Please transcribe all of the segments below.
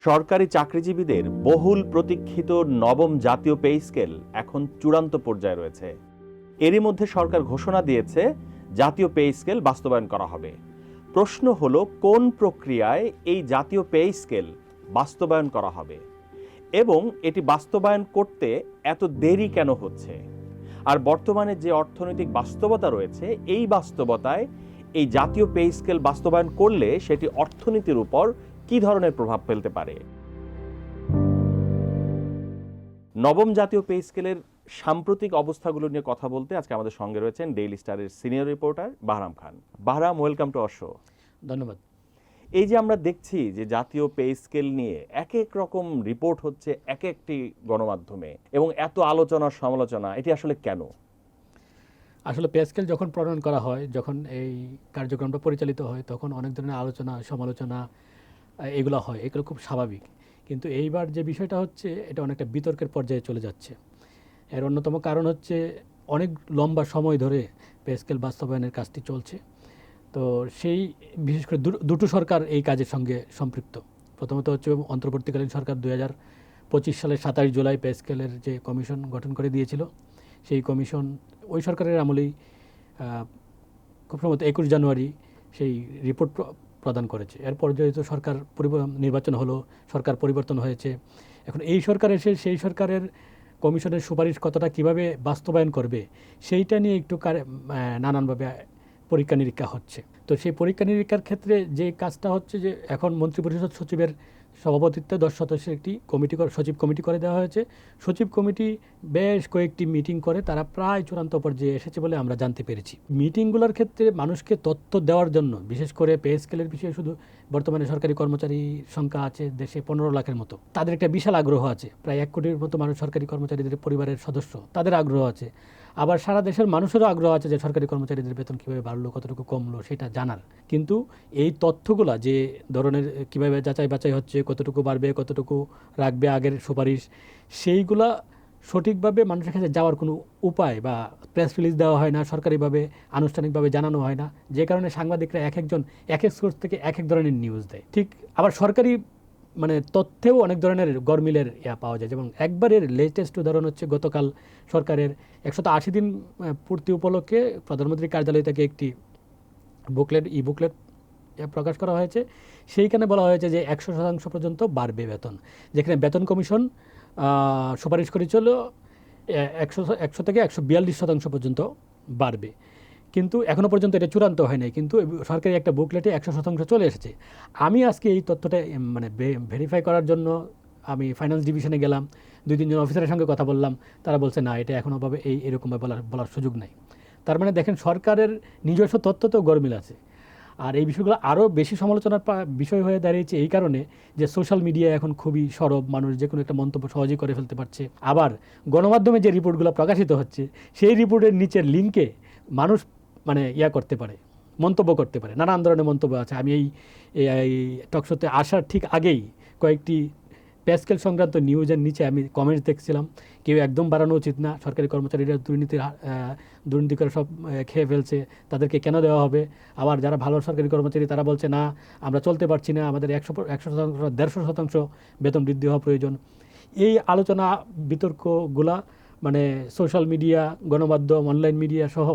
সরকারি চাকরিজীবীদের বহুল প্রতীক্ষিত নবম জাতীয় পে স্কেল এখন চূড়ান্ত পর্যায়ে রয়েছে। এরই মধ্যে সরকার ঘোষণা দিয়েছে জাতীয় পে স্কেল বাস্তবায়ন করা হবে। প্রশ্ন হলো, কোন প্রক্রিয়ায় এই জাতীয় পে স্কেল বাস্তবায়ন করা হবে এবং এটি বাস্তবায়ন করতে এত দেরি কেন হচ্ছে? আর বর্তমানে যে অর্থনৈতিক বাস্তবতা রয়েছে, এই বাস্তবতায় এই জাতীয় পে স্কেল বাস্তবায়ন করলে সেটি অর্থনীতির উপর কি ধরনের প্রভাব ফেলতে পারে? নবম জাতীয় পে স্কেলের সাম্প্রতিক অবস্থাগুলো নিয়ে কথা বলতে আজকে আমাদের সঙ্গে রয়েছেন ডেইলি স্টারের senior reporter Bahram Khan. Bahram, welcome to our show. ধন্যবাদ। এই যে আমরা দেখছি যে জাতীয় পে স্কেল নিয়ে এক এক রকম রিপোর্ট হচ্ছে এক একটি গণমাধ্যমে, এবং এত আলোচনা সমালোচনা, এটি আসলে কেন? আসলে পে স্কেল যখন প্রণয়ন করা হয়, যখন এই কার্যক্রমটা পরিচালিত হয়, তখন অনেক ধরনের আলোচনা সমালোচনা এগুলো হয়, এগুলো খুব স্বাভাবিক। কিন্তু এইবার যে বিষয়টা হচ্ছে, এটা অনেকটা বিতর্কের পর্যায়ে চলে যাচ্ছে। এর অন্যতম কারণ হচ্ছে অনেক লম্বা সময় ধরে পে স্কেল বাস্তবায়নের কাজটি চলছে। তো সেই বিশেষ করে দুটো সরকার এই কাজের সঙ্গে সম্পৃক্ত। প্রথমত হচ্ছে অন্তর্বর্তীকালীন সরকার 2025 সালের 27 জুলাই পে স্কেলের যে কমিশন গঠন করে দিয়েছিল, সেই কমিশন ওই সরকারের আমলেই খুব সম্ভবত 21 জানুয়ারি সেই রিপোর্ট প্রদান করেছে। এরপর যেহেতু সরকার নির্বাচন হলো, সরকার পরিবর্তন হয়েছে, এখন এই সরকার এসে সেই সরকারের কমিশনের সুপারিশ কতটা কিভাবে বাস্তবায়ন করবে সেইটা নিয়ে একটু নানানভাবে পরীক্ষা নিরীক্ষা হচ্ছে। তো সেই পরীক্ষা নিরীক্ষার ক্ষেত্রে যে কাজটা হচ্ছে, যে এখন মন্ত্রিপরিষদ সচিবের সভাপতিত্বে 10 সদস্যের একটি সচিব কমিটি করে দেওয়া হয়েছে। সচিব কমিটি বেশ কয়েকটি মিটিং করে তারা প্রায় চূড়ান্ত পর্যায়ে এসেছে বলে আমরা জানতে পেরেছি। মিটিংগুলোর ক্ষেত্রে মানুষকে তথ্য দেওয়ার জন্য, বিশেষ করে পে স্কেলের বিষয়ে, শুধু বর্তমানে সরকারি কর্মচারী সংখ্যা আছে দেশে 15 লাখের মতো, তাদের একটা বিশাল আগ্রহ আছে। প্রায় 1 কোটির মতো মানুষ সরকারি কর্মচারীদের পরিবারের সদস্য, তাদের আগ্রহ আছে। আবার সারা দেশের মানুষেরও আগ্রহ আছে যে সরকারি কর্মচারীদের বেতন কীভাবে বাড়লো, কতটুকু কমলো সেটা জানার। কিন্তু এই তথ্যগুলা যে ধরনের কীভাবে যাচাই বাছাই হচ্ছে, কতটুকু বাড়বে, কতটুকু রাখবে আগের সুপারিশ, সেইগুলা সঠিকভাবে মানুষের কাছে যাওয়ার কোনো উপায় বা প্রেস রিলিজ দেওয়া হয় না, সরকারিভাবে আনুষ্ঠানিকভাবে জানানো হয় না, যে কারণে সাংবাদিকরা এক একজন এক এক সোর্স থেকে এক এক ধরনের নিউজ দেয়। ঠিক আবার সরকারি তথ্যেও অনেক ধরনের গরমিলের পাওয়া যায়। যেমন একবারের লেটেস্ট উদাহরণ হচ্ছে, গতকাল সরকারের 180 দিন পূর্তি উপলক্ষে প্রধানমন্ত্রীর কার্যালয় থেকে একটি ই বুকলেট প্রকাশ করা হয়েছে। সেইখানে বলা হয়েছে যে 100% পর্যন্ত বাড়বে বেতন, যেখানে বেতন কমিশন সুপারিশ করেছিল 100 থেকে 142% পর্যন্ত বাড়বে। কিন্তু এখনও পর্যন্ত এটা চূড়ান্ত হয় নাই, কিন্তু সরকারি একটা বুকলেটে 100% চলে এসেছে। আমি আজকে এই তথ্যটা ভেরিফাই করার জন্য আমি ফাইন্যান্স ডিভিশনে গেলাম, 2-3 জন অফিসারের সঙ্গে কথা বললাম, তারা বলছে না, এটা এখনোভাবে এরকমভাবে বলার সুযোগ নাই। তার মানে দেখেন, সরকারের নিজস্ব তথ্য তো গরমিল আছে। আর এই বিষয়গুলো আরও বেশি সমালোচনার বিষয় হয়ে দাঁড়িয়েছে এই কারণে যে সোশ্যাল মিডিয়া এখন খুবই সরব, মানুষ যে কোনো একটা মন্তব্য সহজেই করে ফেলতে পারছে। আবার গণমাধ্যমে যে রিপোর্টগুলো প্রকাশিত হচ্ছে, সেই রিপোর্টের নিচের লিঙ্কে মানুষ করতে পারে, মন্তব্য করতে পারে, নানান ধরনের মন্তব্য আছে। আমি এই টকশোতে আসার ঠিক আগেই কয়েকটি পে স্কেল সংক্রান্ত নিউজের নিচে আমি কমেন্টস দেখছিলাম, কেউ একদম বাড়ানো উচিত না, সরকারি কর্মচারীরা দুর্নীতি করে সব খেয়ে ফেলছে, তাদেরকে কেন দেওয়া হবে। আবার যারা ভালো সরকারি কর্মচারী তারা বলছে না, আমরা চলতে পারছি না, আমাদের 100%, 150% বেতন বৃদ্ধি হওয়া প্রয়োজন। এই আলোচনা বিতর্কগুলা সোশ্যাল মিডিয়া, গণমাধ্যম, অনলাইন মিডিয়া সহ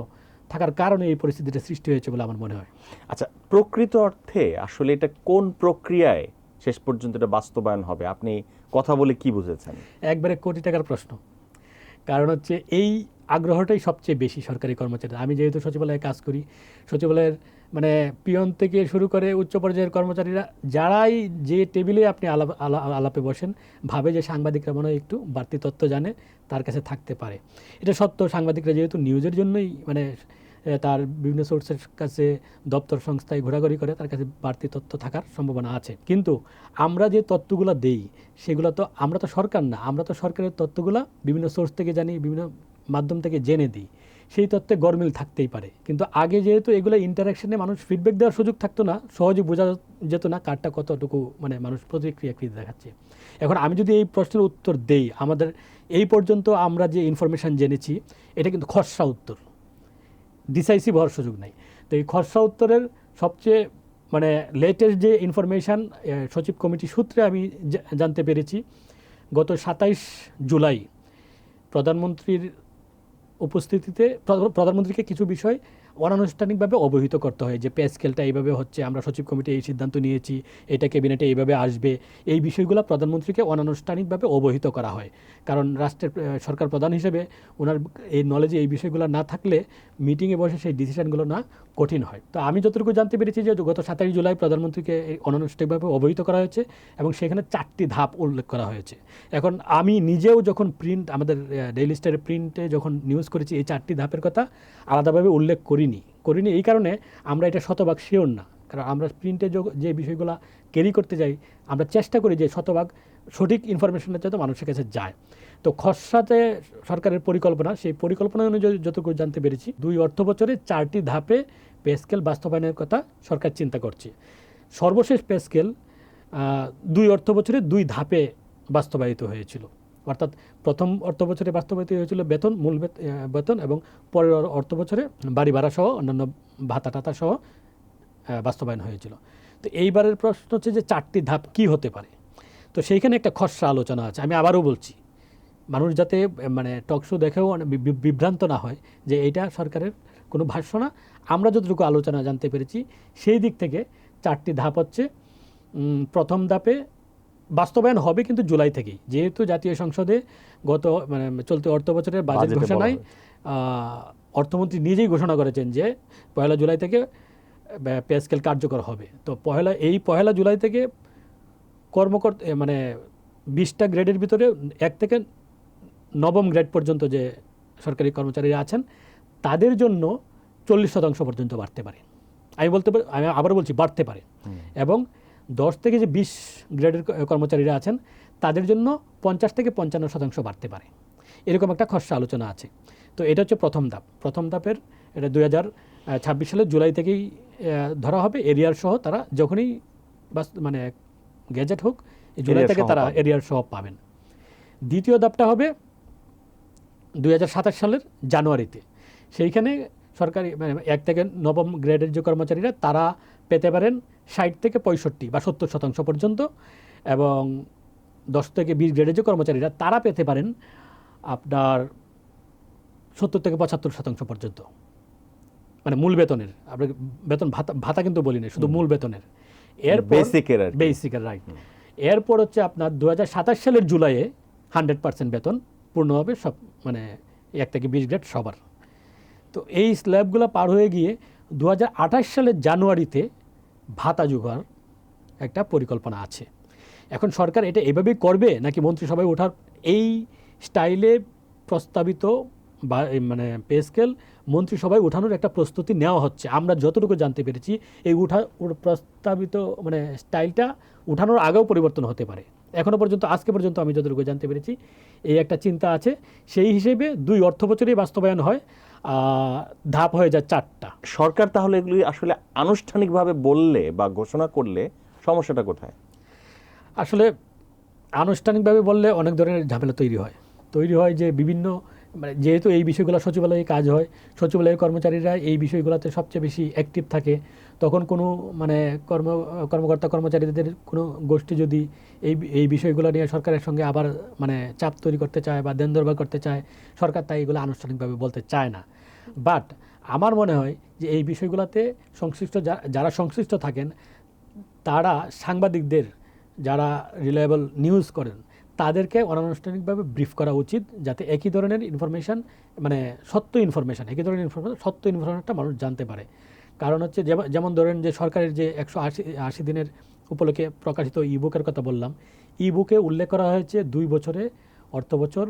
থাকার কারণে এই পরিস্থিতিটা সৃষ্টি হয়েছে বলে আমার মনে হয়। আচ্ছা, প্রকৃত অর্থে আসলে এটা কোন প্রক্রিয়ায় শেষ পর্যন্ত এটা বাস্তবায়ন হবে? আপনি কথা বলে কি বুঝেছেন? একবারে কোটি টাকার প্রশ্ন। কারণ হচ্ছে এই আগ্রহটাই সবচেয়ে বেশি সরকারি কর্মচারী। আমি যেহেতু সচিবালয়ে কাজ করি, সচিবালয়ের পিয়ন থেকে শুরু করে উচ্চ পর্যায়ের কর্মচারীরা যারাই যে টেবিলে আপনি আলাপে বসেন, ভাবে যে সাংবাদিকরা মনে হয় একটু বাড়তি তথ্য জানে, তার কাছে থাকতে পারে। এটা সত্য, সাংবাদিকরা যেহেতু নিউজের জন্যই তার বিভিন্ন সোর্সের কাছে, দপ্তর সংস্থায় ঘোরাঘুরি করে, তার কাছে বাড়তি তথ্য থাকার সম্ভাবনা আছে। কিন্তু আমরা যে তথ্যগুলো দেই, সেগুলো তো আমরা তো সরকার না, আমরা তো সরকারের তথ্যগুলো বিভিন্ন সোর্স থেকে জানি, বিভিন্ন মাধ্যম থেকে জেনে দিই, সেই তথ্যে গরমিল থাকতেই পারে। কিন্তু আগে যেহেতু এগুলো ইন্টারাকশনে মানুষ ফিডব্যাক দেওয়ার সুযোগ থাকতো না, সহজে বোঝা যেত না কারটা কতটুকু মানুষ প্রতিক্রিয়া দেখাচ্ছে। এখন আমি যদি এই প্রশ্নের উত্তর দেই, আমাদের এই পর্যন্ত আমরা যে ইনফরমেশান জেনেছি, এটা কিন্তু খসড়া উত্তর, ডিসাইসিভ হওয়ার সুযোগ নাই। তো এই খসড়া উত্তরের সবচেয়ে মানে লেটেস্ট যে ইনফরমেশন সচিব কমিটি সূত্রে আমি জানতে পেরেছি, গত 27 জুলাই প্রধানমন্ত্রীর উপস্থিতিতে প্রধানমন্ত্রীকে কিছু বিষয় অনানুষ্ঠানিকভাবে অবহিত করতে হয় যে পে স্কেলটা এইভাবে হচ্ছে, আমরা সচিব কমিটি এই সিদ্ধান্ত নিয়েছি, এটা ক্যাবিনেটে এইভাবে আসবে। এই বিষয়গুলো প্রধানমন্ত্রীকে অনানুষ্ঠানিকভাবে অবহিত করা হয়, কারণ রাষ্ট্রের সরকার প্রধান হিসেবে ওনার এই নলেজে এই বিষয়গুলো না থাকলে মিটিংয়ে বসে সেই ডিসিশনগুলো না কঠিন হয়। তো আমি যতটুকু জানতে পেরেছি যে গত 27 জুলাই প্রধানমন্ত্রীকে এই অনানুষ্ঠানিকভাবে অবহিত করা হয়েছে এবং সেখানে 4টি ধাপ উল্লেখ করা হয়েছে। এখন আমি নিজেও যখন আমাদের ডেইলি স্টারের প্রিন্টে যখন নিউজ করেছি, এই 4টি ধাপের কথা আলাদাভাবে উল্লেখ করিনি এই কারণে আমরা এটা শতভাগ শিওর না, কারণ আমরা প্রিন্টে যে বিষয়গুলো ক্যারি করতে যাই আমরা চেষ্টা করি যে শতভাগ সঠিক ইনফরমেশনটা যাতে মানুষের কাছে যায়। তো খসড়াতে সরকারের পরিকল্পনা, সেই পরিকল্পনা অনুযায়ী যতটুকু জানতে পেরেছি 2 অর্থ বছরে 4টি ধাপে পে স্কেল বাস্তবায়নের কথা সরকার চিন্তা করছে। সর্বশেষ পে স্কেল 2 অর্থ বছরে 2 ধাপে বাস্তবায়িত হয়েছিল, অর্থাৎ প্রথম অর্থ বছরে বাস্তবায়িত হয়েছিল বেতন, মূল বেতন, এবং পরের অর্থ বছরে বাড়ি ভাড়া সহ অন্যান্য ভাতা টাতা সহ বাস্তবায়ন হয়েছিল। তো এইবারের প্রশ্ন হচ্ছে যে 4টি ধাপ কি হতে পারে। তো সেইখানে একটা খসড়া আলোচনা আছে। আমি আবারও বলছি, মানুষ যাতে মানে টক শো দেখেও বিভ্রান্ত না হয় যে এইটা সরকারের কোনো ভাষ্য না। আমরা যতটুকু আলোচনা জানতে পেরেছি সেই দিক থেকে 4টি ধাপ হচ্ছে, প্রথম ধাপে বাস্তবায়ন হবে কিন্তু জুলাই থেকেই, যেহেতু জাতীয় সংসদে গত মানে চলতি অর্থ বছরের বাজেট ঘোষণায় অর্থমন্ত্রী নিজেই ঘোষণা করেছেন যে 1 জুলাই থেকে পে স্কেল কার্যকর হবে। তো পহেলা জুলাই থেকে কর্মকর্তা মানে 20টা গ্রেডের ভিতরে 1 থেকে 9ম গ্রেড পর্যন্ত যে সরকারি কর্মচারীরা আছেন তাদের জন্য 40% পর্যন্ত বাড়তে পারে। আমি আবার বলছি বাড়তে পারে, এবং 10 থেকে যে 20 গ্রেডের কর্মচারীরা আছেন তাদের জন্য 50 থেকে 55% বাড়তে পারে। এরকম একটা খসড়া আলোচনা আছে। তো এটা হচ্ছে প্রথম ধাপ। প্রথম ধাপের এটা 2026 সালের জুলাই থেকেই ধরা হবে। এরিয়ার সহ তারা যখনই মানে গ্যাজেট হোক এই জুলাই থেকে তারা এরিয়ার সহ পাবেন। দ্বিতীয় ধাপটা হবে 2027 সালের জানুয়ারিতে। সেইখানে সরকারি মানে 1 থেকে 9ম গ্রেডের যে কর্মচারীরা তারা পেতে পারেন 60 থেকে 65 বা 70% পর্যন্ত, এবং 10 থেকে 20 গ্রেডের যে কর্মচারীরা তারা পেতে পারেন আপনার 70 থেকে 75% পর্যন্ত, মানে মূল বেতনের। আপনার বেতন ভাতা কিন্তু বলি না, শুধু মূল বেতনের। এরপর বেসিকের রাইট। এরপর হচ্ছে আপনার 2027 সালের জুলাইয়ে 100% বেতন পূর্ণ হবে সব, মানে 1 থেকে 20 গ্রেড সবার। তো এই স্ল্যাবগুলো পার হয়ে গিয়ে 2028 সালের জানুয়ারিতে ভাতা যোগার একটা পরিকল্পনা আছে। এখন সরকার এটা এভাবেই করবে নাকি মন্ত্রিসভায় ওঠার এই স্টাইলে প্রস্তাবিত বা মানে পে স্কেল মন্ত্রিসভায় ওঠানোর একটা প্রস্তুতি নেওয়া হচ্ছে। আমরা যতটুকু জানতে পেরেছি এই প্রস্তাবিত মানে স্টাইলটা উঠানোর আগেও পরিবর্তন হতে পারে। এখনও পর্যন্ত আজকে পর্যন্ত আমি যতটুকু জানতে পেরেছি এই একটা চিন্তা আছে। সেই হিসেবে 2 অর্থ বছরেই বাস্তবায়ন হয়, ধাপ হয়ে যায় 4টা। সরকার তাহলে এগুলি আসলে আনুষ্ঠানিকভাবে বললে বা ঘোষণা করলে সমস্যাটা কোথায়? আসলে আনুষ্ঠানিকভাবে বললে অনেক ধরনের ঝামেলা তৈরি হয় যে বিভিন্ন মানে যেহেতু এই বিষয়গুলো সচিবালয়ে কাজ হয়, সচিবালয়ের কর্মচারীরা এই বিষয়গুলোতে সবচেয়ে বেশি অ্যাক্টিভ থাকে, তখন কোনো মানে কর্মকর্তা কর্মচারীদের কোনো গোষ্ঠী যদি এই বিষয়গুলো নিয়ে সরকারের সঙ্গে আবার মানে চাপ তৈরি করতে চায় বা দেন দরবার করতে চায়, সরকার তাই এগুলো আনুষ্ঠানিকভাবে বলতে চায় না। বাট আমার মনে হয় যে এই বিষয়গুলোতে যারা সংশ্লিষ্ট থাকেন তারা সাংবাদিকদের, যারা রিলায়েবল নিউজ করেন তাদেরকে অনানুষ্ঠানিকভাবে ব্রিফ করা উচিত, যাতে একই ধরনের ইনফরমেশান মানে একই ধরনের সত্য ইনফরমেশনটা মানুষ জানতে পারে। কারণ হচ্ছে যেমন ধরেন যে সরকারের যে 180 দিনের উপলক্ষে প্রকাশিত ইবুকের কথা বললাম, ইবুকে উল্লেখ করা হয়েছে 2 বছরে অর্থ বছর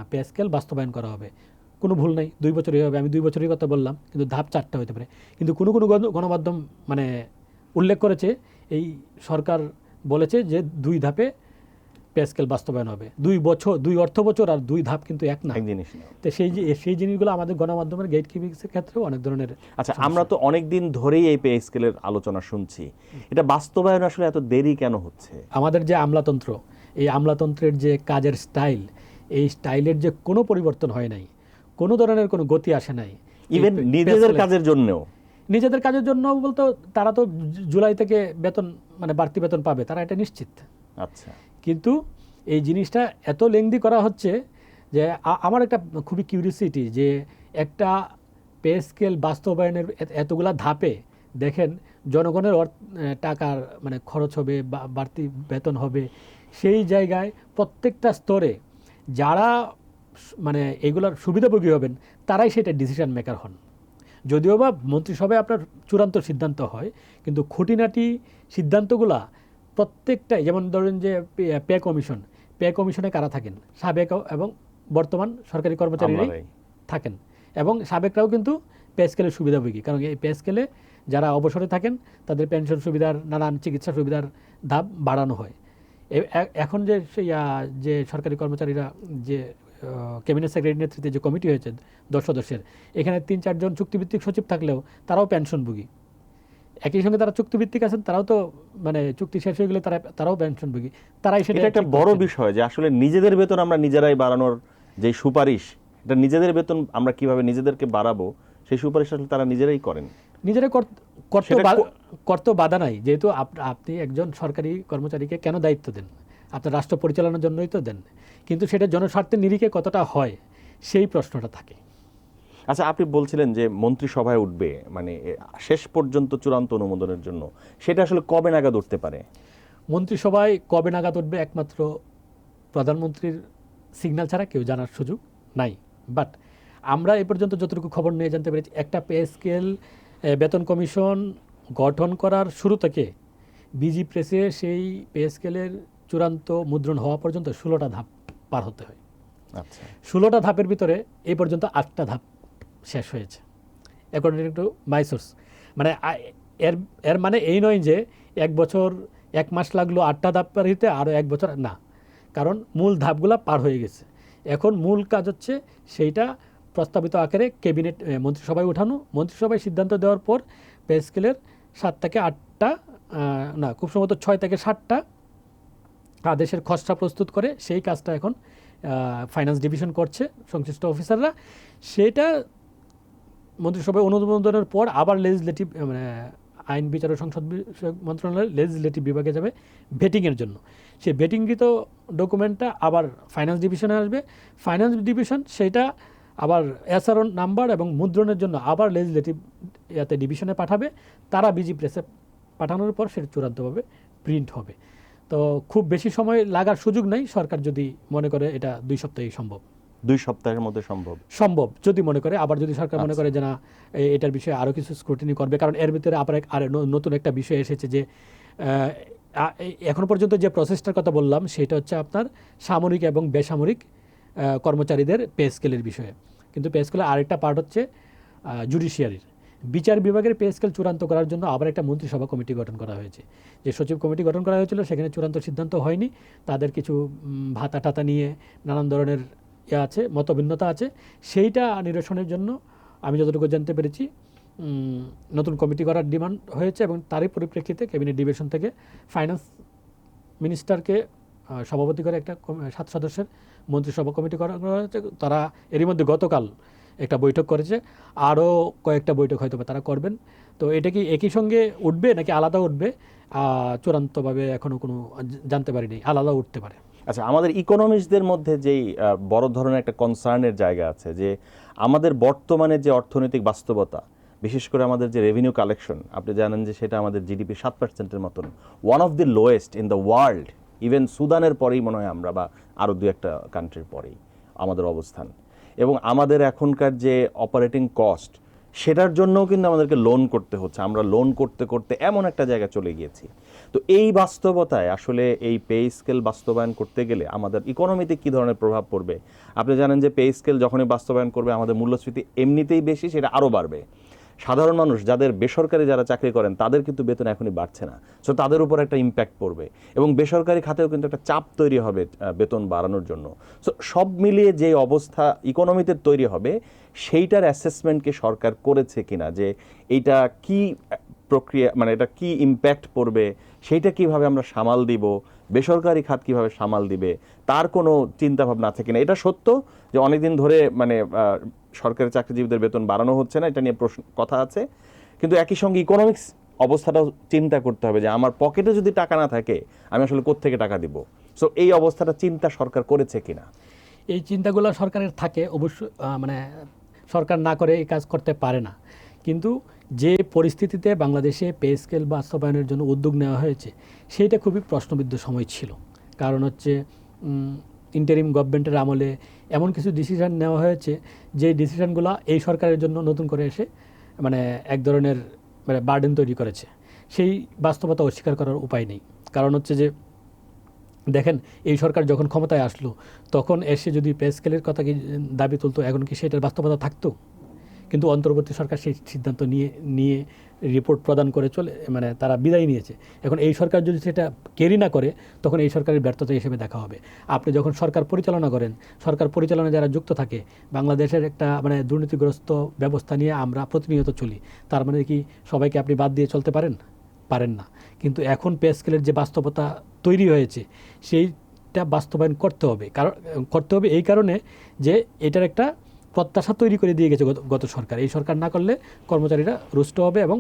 পে স্কেল বাস্তবায়ন করা হবে। কোনো ভুল নেই, 2 বছরই হবে। আমি 2 বছরের কথা বললাম, কিন্তু ধাপ 4টা হতে পারে। কিন্তু কোনো গণমাধ্যম মানে উল্লেখ করেছে এই সরকার বলেছে যে 2 ধাপে পে স্কেল বাস্তবায়ন হবে। 2 অর্থ বছর আর 2 ধাপ কিন্তু এক না, জিনিস না। তো সেই জিনিসগুলো আমাদের গণমাধ্যমের গেট কিপিংসের ক্ষেত্রেও অনেক ধরনের। আচ্ছা, আমরা তো অনেক দিন ধরেই এই পে স্কেলের আলোচনা শুনছি, এটা বাস্তবায়ন আসলে এত দেরি কেন হচ্ছে? আমাদের যে আমলাতন্ত্র, এই আমলাতন্ত্রের যে কাজের স্টাইল, এই স্টাইলের যে কোনো পরিবর্তন হয় নাই, কোনো ধরনের কোনো গতি আসে নাই। ইভেন নিজেদের কাজের জন্যও নিজেদের কাজের জন্য বলতে তারা তো জুলাই থেকে বেতন মানে বাড়তি বেতন পাবে, তারা এটা নিশ্চিত। আচ্ছা, কিন্তু এই জিনিসটা এত লেংদি করা হচ্ছে যে আমার একটা খুবই কিউরিওসিটি যে একটা পে স্কেল বাস্তবায়নের এতগুলা ধাপে দেখেন জনগণের টাকার মানে খরচ হবে বা বাড়তি বেতন হবে, সেই জায়গায় প্রত্যেকটা স্তরে যারা মানে এগুলোর সুবিধাভোগী হবেন তারাই সেটা ডিসিশন মেকার হন। যদিও বা মন্ত্রিসভায় আপনার চূড়ান্ত সিদ্ধান্ত হয়, কিন্তু খুঁটিনাটি সিদ্ধান্তগুলা প্রত্যেকটাই, যেমন ধরেন যে পে কমিশনে কারা থাকেন, সাবেক এবং বর্তমান সরকারি কর্মচারীরাই আমরাই। থাকেন, এবং সাবেকরাও কিন্তু পে স্কেলের সুবিধাভোগী, কারণ এই পে স্কেলে যারা অবসরে থাকেন তাদের পেনশন সুবিধার, নানান চিকিৎসা সুবিধার ধাপ বাড়ানো হয়। এখন যে সেই যে সরকারি কর্মচারীরা যে ক্যাবিনেট সেক্রেটারির নেতৃত্বে যে কমিটি হয়েছে 10 সদস্যের, এখানে 3-4 জন চুক্তিভিত্তিক সচিব থাকলেও তারাও পেনশনভোগী। একই সঙ্গে তারা চুক্তিভিত্তিক আছেন, তারাও তো মানে চুক্তি শেষ হয়ে গেলে তারাও পেনশনভোগী। তারাই সেটা এটা একটা ঠিক বড় করছেন। বিষয় যে আসলে নিজেদের বেতন আমরা নিজেরাই বাড়ানোর যে সুপারিশ, এটা নিজেদের বেতন আমরা কিভাবে নিজেদেরকে বাড়াবো সেই সুপারিশ আসলে তারা নিজেরাই করেন। নিজেরা সেটা করতে বাধা নাই, যেহেতু আপনি একজন সরকারি কর্মচারীকে কেন দায়িত্ব দেন? আপনার রাষ্ট্র পরিচালনার জন্যই তো দেন, কিন্তু সেটা জনস্বার্থের নিরিখে কতটা হয় সেই প্রশ্নটা থাকে। আচ্ছা, আপনি বলছিলেন যে মন্ত্রিসভায় উঠবে মানে শেষ পর্যন্ত চূড়ান্ত অনুমোদনের জন্য, সেটা আসলে কবে নাগাদ উঠতে পারে? মন্ত্রিসভায় কবে নাগাদ উঠবে একমাত্র প্রধানমন্ত্রীর সিগন্যাল ছাড়া কেউ জানার সুযোগ নাই। বাট আমরা এ পর্যন্ত যতটুকু খবর নিয়ে জানতে পেরেছি, একটা পে স্কেল বেতন কমিশন গঠন করার শুরু থেকে বিজি প্রেসে সেই পে স্কেলের চূড়ান্ত মুদ্রণ হওয়া পর্যন্ত 16টা ধাপ পার হতে হয়। আচ্ছা, 16টা ধাপের ভিতরে এই পর্যন্ত 8টা ধাপ শেষ হয়েছে, অ্যাকর্ডিং টু মাই সোর্স। মানে এর মানে এই নয় যে 1 বছর 1 মাস লাগলো 8টা ধাপ পার হইতে, আরও 1 বছর না, কারণ মূল ধাপগুলো পার হয়ে গেছে। এখন মূল কাজ হচ্ছে সেইটা প্রস্তাবিত আকারে ক্যাবিনেট মন্ত্রিসভায় উঠানো, মন্ত্রিসভায় সিদ্ধান্ত দেওয়ার পর পে স্কেলের 7 থেকে 8টা না, খুব সম্ভবত 6 থেকে 7টা আদেশের খসড়া প্রস্তুত করে সেই কাজটা এখন ফাইন্যান্স ডিভিশন করছে সংশ্লিষ্ট অফিসাররা। সেটা মন্ত্রিসভায় অনুমোদনের পর আবার লেজিসলেটিভ মানে আইন বিচার ও সংসদ বিষয়ক মন্ত্রণালয়ের লেজিসলেটিভ বিভাগে যাবে ভেটিংয়ের জন্য। সেই ভেটিংকৃত ডকুমেন্টটা আবার ফাইন্যান্স ডিভিশনে আসবে। ফাইন্যান্স ডিভিশন সেটা আবার এসআরও নাম্বার এবং মুদ্রণের জন্য আবার লেজিসলেটিভ ডিভিশনে পাঠাবে। তারা বিজি প্রেসে পাঠানোর পর সেটা চূড়ান্তভাবে প্রিন্ট হবে। তো খুব বেশি সময় লাগার সুযোগ নাই, সরকার যদি মনে করে এটা 2 সপ্তাহেই সম্ভব। 2 সপ্তাহের মধ্যে সম্ভব যদি মনে করে। আবার যদি সরকার মনে করে যে না এটার বিষয়ে আরও কিছু স্ক্রুটিনি করবে, কারণ এর ভিতরে আবার নতুন একটা বিষয় এসেছে যে এখন পর্যন্ত যে প্রসেসটার কথা বললাম সেটা হচ্ছে আপনার সামরিক এবং বেসামরিক কর্মচারীদের পে স্কেলের বিষয়ে। কিন্তু পে স্কেলের আরেকটা পার্ট হচ্ছে জুডিশিয়ারির বিচার বিভাগের পে স্কেল চূড়ান্ত করার জন্য আবার একটা মন্ত্রিসভা কমিটি গঠন করা হয়েছে। যে সচিব কমিটি গঠন করা হয়েছিল সেখানে চূড়ান্ত সিদ্ধান্ত হয়নি, তাদের কিছু ভাতা টাতা নিয়ে নানান ধরনের আছে, মতভিন্নতা আছে। সেইটা নিরসনের জন্য আমি যতটুকু জানতে পেরেছি নতুন কমিটি করার ডিমান্ড হয়েছে, এবং তারই পরিপ্রেক্ষিতে ক্যাবিনেট ডিভিশন থেকে ফাইন্যান্স মিনিস্টারকে সভাপতি করে একটা 7 সদস্যের মন্ত্রিসভা কমিটি করা হয়েছে। তারা এরই মধ্যে গতকাল একটা বৈঠক করেছে, আরও কয়েকটা বৈঠক হয়তো তারা করবেন। তো এটা কি একই সঙ্গে উঠবে নাকি আলাদা উঠবে চূড়ান্তভাবে এখনও কোনো জানতে পারিনি, আলাদা উঠতে পারে। আচ্ছা, আমাদের ইকোনমিস্টদের মধ্যে যেই বড় ধরনের একটা কনসার্নের জায়গা আছে যে আমাদের বর্তমানে যে অর্থনৈতিক বাস্তবতা, বিশেষ করে আমাদের যে রেভিনিউ কালেকশন, আপনি জানেন যে সেটা আমাদের জিডিপি 7%-এর মতন, one of the lowest in the world. Even সুদানের পরেই মনে হয় আমরা, বা আরও 2-1টা কান্ট্রির পরেই আমাদের অবস্থান। এবং আমাদের এখনকার যে অপারেটিং কস্ট, সেটার জন্যও কিন্তু আমাদেরকে লোন করতে হচ্ছে। আমরা লোন করতে করতে এমন একটা জায়গায় চলে গিয়েছি। তো এই বাস্তবতায় আসলে এই পে স্কেল বাস্তবায়ন করতে গেলে আমাদের ইকোনমিতে কী ধরনের প্রভাব পড়বে? আপনি জানেন যে পে স্কেল যখনই বাস্তবায়ন করবে আমাদের মূল্যস্ফীতি এমনিতেই বেশি, সেটা আরও বাড়বে। সাধারণ মানুষ যাদের বেসরকারি যারা চাকরি করেন তাদের কিন্তু বেতন এখনই বাড়ছে না, সো তাদের উপর একটা ইম্প্যাক্ট পড়বে, এবং বেসরকারি খাতেও কিন্তু একটা চাপ তৈরি হবে বেতন বাড়ানোর জন্য। সো সব মিলিয়ে যে অবস্থা ইকোনমিতে তৈরি হবে সেইটার অ্যাসেসমেন্টকে সরকার করেছে কিনা, যে এইটা কি প্রক্রিয়া, মানে এটা কি ইম্প্যাক্ট পড়বে, সেইটা কিভাবে আমরা সামাল দিব, বেসরকারি খাত কিভাবে সামাল দিবে, তার কোনো চিন্তাভাবনা আছে কিনা? এটা সত্য যে অনেকদিন ধরে মানে সরকারি চাকরিজীবীদের বেতন বাড়ানো হচ্ছে না, এটা নিয়ে কথা আছে, কিন্তু একই সঙ্গে ইকোনমিক্স অবস্থাটাও চিন্তা করতে হবে যে আমার পকেটে যদি টাকা না থাকে আমি আসলে কোত্থেকে টাকা দিব। সো এই অবস্থাটা চিন্তা সরকার করেছে কিনা? এই চিন্তাগুলো সরকারের থাকে অবশ্য, মানে সরকার না করে এই কাজ করতে পারে না। কিন্তু যে পরিস্থিতিতে বাংলাদেশে পে স্কেল বাস্তবায়নের জন্য উদ্যোগ নেওয়া হয়েছে সেইটা খুবই প্রশ্নবিদ্ধ সময় ছিল। কারণ হচ্ছে ইন্টারিম গভর্নমেন্টের আমলে এমন কিছু ডিসিশন নেওয়া হয়েছে যে ডিসিশনগুলো এই সরকারের জন্য নতুন করে এসে মানে এক ধরনের মানে বার্ডেন তৈরি করেছে। সেই বাস্তবতা অস্বীকার করার উপায় নেই। কারণ হচ্ছে যে দেখেন, এই সরকার যখন ক্ষমতায় আসলো তখন এসে যদি পে স্কেলের কথা কি দাবি তুলতো, এখন কি সেটার বাস্তবতা থাকতো? কিন্তু অন্তর্বর্তী সরকার সেই সিদ্ধান্ত নিয়ে রিপোর্ট প্রদান করে মানে তারা বিদায় নিয়েছে। এখন এই সরকার যদি সেটা ক্যারি না করে তখন এই সরকারের ব্যর্থতা হিসেবে দেখা হবে। আপনি যখন সরকার পরিচালনা করেন, সরকার পরিচালনায় যারা যুক্ত থাকে, বাংলাদেশের একটা মানে দুর্নীতিগ্রস্ত ব্যবস্থা নিয়ে আমরা প্রতিনিয়ত চলি। তার মানে কি সবাইকে আপনি বাদ দিয়ে চলতে পারেন না। কিন্তু এখন পে স্কেলের যে বাস্তবতা তৈরি হয়েছে সেইটা বাস্তবায়ন করতে হবে এই কারণে যে এটার একটা প্রত্যাশা তৈরি করে দিয়ে গেছে গত সরকার। এই সরকার না করলে কর্মচারীরা রুষ্ট হবে এবং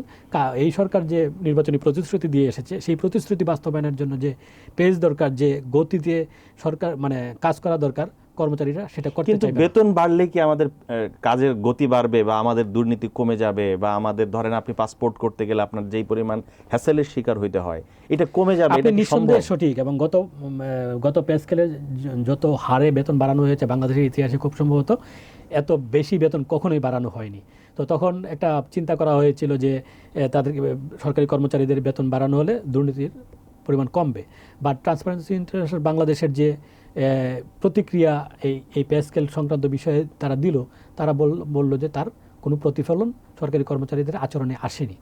এই সরকার যে নির্বাচনী প্রতিশ্রুতি দিয়ে এসেছে সেই প্রতিশ্রুতি বাস্তবায়নের জন্য যে পেজ দরকার, যে গতিতে সরকার মানে কাজ করা দরকার, কর্মচারীরা সেটা করতে চাইবে। কিন্তু বেতন বাড়লে কি আমাদের কাজের গতি বাড়বে বা আমাদের দুর্নীতি কমে যাবে বা আমাদের ধরেন আপনি পাসপোর্ট করতে গেলে আপনার যেই পরিমাণ হ্যাসেলের শিকার হইতে হয় এটা কমে যাবে? আপনি নিঃসন্দেহে সঠিক। এবং গত পে স্কেলে যত হারে বেতন বাড়ানো হয়েছে বাংলাদেশের ইতিহাসে খুব সম্ভবত এত বেশি বেতন কখনোই বাড়ানো হয়নি। তো তখন একটা চিন্তা করা হয়েছিল যে তাদের সরকারি কর্মচারীদের বেতন বাড়ানো হলে দুর্নীতির পরিমাণ কমবে। বা ট্রান্সপারেন্সি ইন্টারন্যাশনাল বাংলাদেশের যে প্রতিক্রিয়া এই পে স্কেল সংক্রান্ত বিষয়ে তারা দিল, তারা বলল যে তার কোনো প্রতিফলন সরকারি কর্মচারীদের আচরণে আসেনি।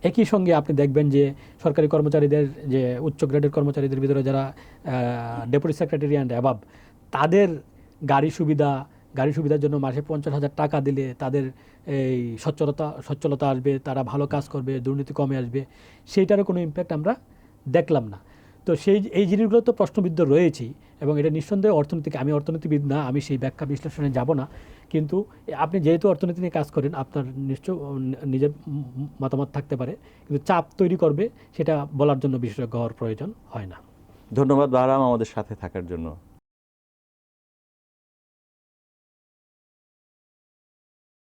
একই সঙ্গে আপনি দেখবেন যে সরকারি কর্মচারীদের যে উচ্চ গ্রেডের কর্মচারীদের ভিতরে যারা ডেপুটি সেক্রেটারি অ্যান্ড অ্যাবাব, তাদের গাড়ি সুবিধার জন্য মাসে 50,000 টাকা দিলে তাদের এই সচ্ছলতা আসবে, তারা ভালো কাজ করবে, দুর্নীতি কমে আসবে, সেইটারও কোনো ইম্প্যাক্ট আমরা দেখলাম না। তো এই জিনিসগুলো তো প্রশ্নবিদ্ধ রয়েছেই এবং এটা নিঃসন্দেহে আমি অর্থনীতিবিদ না, আমি সেই ব্যাখ্যা বিশ্লেষণে যাব না। কিন্তু আপনি যেহেতু অর্থনীতি নিয়ে কাজ করেন, আপনার নিশ্চয় নিজের মতামত থাকতে পারে, কিন্তু চাপ তৈরি করবে সেটা বলার জন্য বিশেষজ্ঞ হওয়ার প্রয়োজন হয় না। ধন্যবাদ বাহরাম আমাদের সাথে থাকার জন্য।